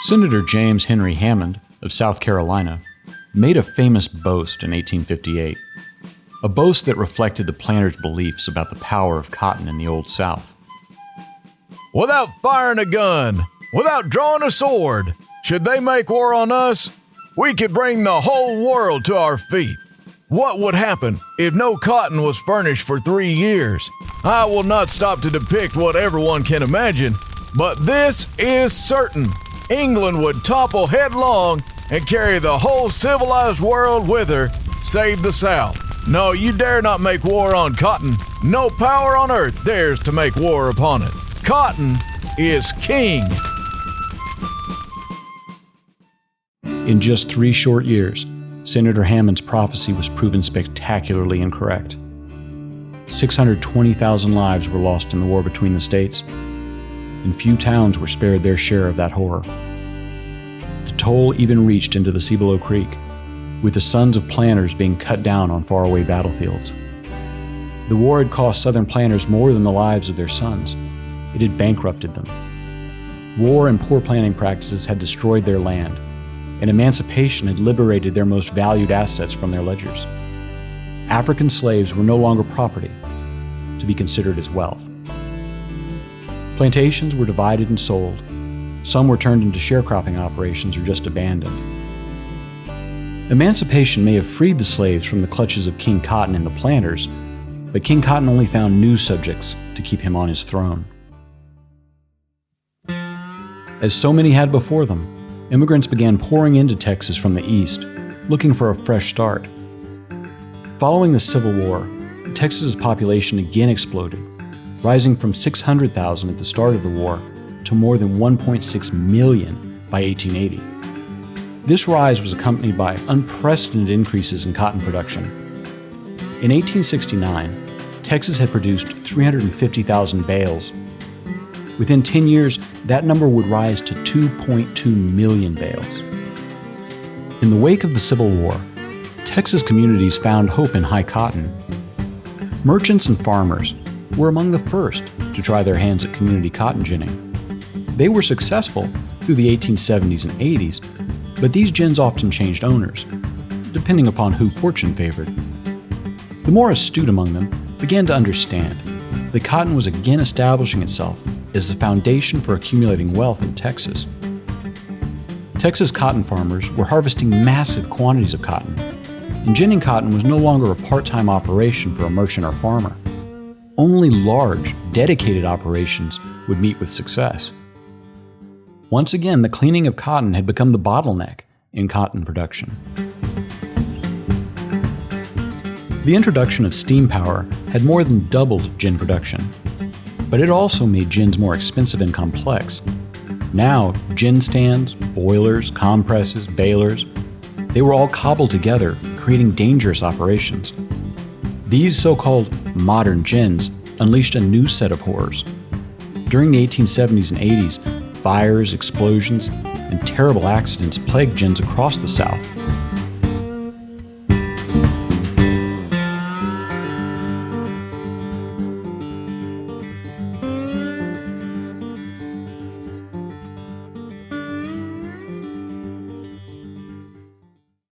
Senator James Henry Hammond of South Carolina made a famous boast in 1858, a boast that reflected the planters' beliefs about the power of cotton in the Old South. Without firing a gun, without drawing a sword, should they make war on us, we could bring the whole world to our feet. What would happen if no cotton was furnished for 3 years? I will not stop to depict what everyone can imagine, but this is certain. England would topple headlong and carry the whole civilized world with her, save the South. No, you dare not make war on cotton. No power on earth dares to make war upon it. Cotton is king. In just 3 short years, Senator Hammond's prophecy was proven spectacularly incorrect. 620,000 lives were lost in the war between the states, and few towns were spared their share of that horror. The toll even reached into the Cibolo Creek, with the sons of planters being cut down on faraway battlefields. The war had cost Southern planters more than the lives of their sons. It had bankrupted them. War and poor planting practices had destroyed their land, and emancipation had liberated their most valued assets from their ledgers. African slaves were no longer property, to be considered as wealth. Plantations were divided and sold. Some were turned into sharecropping operations or just abandoned. Emancipation may have freed the slaves from the clutches of King Cotton and the planters, but King Cotton only found new subjects to keep him on his throne. As so many had before them, immigrants began pouring into Texas from the east, looking for a fresh start. Following the Civil War, Texas's population again exploded, rising from 600,000 at the start of the war to more than 1.6 million by 1880. This rise was accompanied by unprecedented increases in cotton production. In 1869, Texas had produced 350,000 bales. Within 10 years, that number would rise to 2.2 million bales. In the wake of the Civil War, Texas communities found hope in high cotton. Merchants and farmers were among the first to try their hands at community cotton ginning. They were successful through the 1870s and 80s, but these gins often changed owners, depending upon who fortune favored. The more astute among them began to understand that cotton was again establishing itself as the foundation for accumulating wealth in Texas. Texas cotton farmers were harvesting massive quantities of cotton, and ginning cotton was no longer a part-time operation for a merchant or farmer. Only large, dedicated operations would meet with success. Once again, the cleaning of cotton had become the bottleneck in cotton production. The introduction of steam power had more than doubled gin production, but it also made gins more expensive and complex. Now, gin stands, boilers, compresses, balers, they were all cobbled together, creating dangerous operations. These so-called modern gins unleashed a new set of horrors. During the 1870s and 80s, fires, explosions, and terrible accidents plagued gins across the South.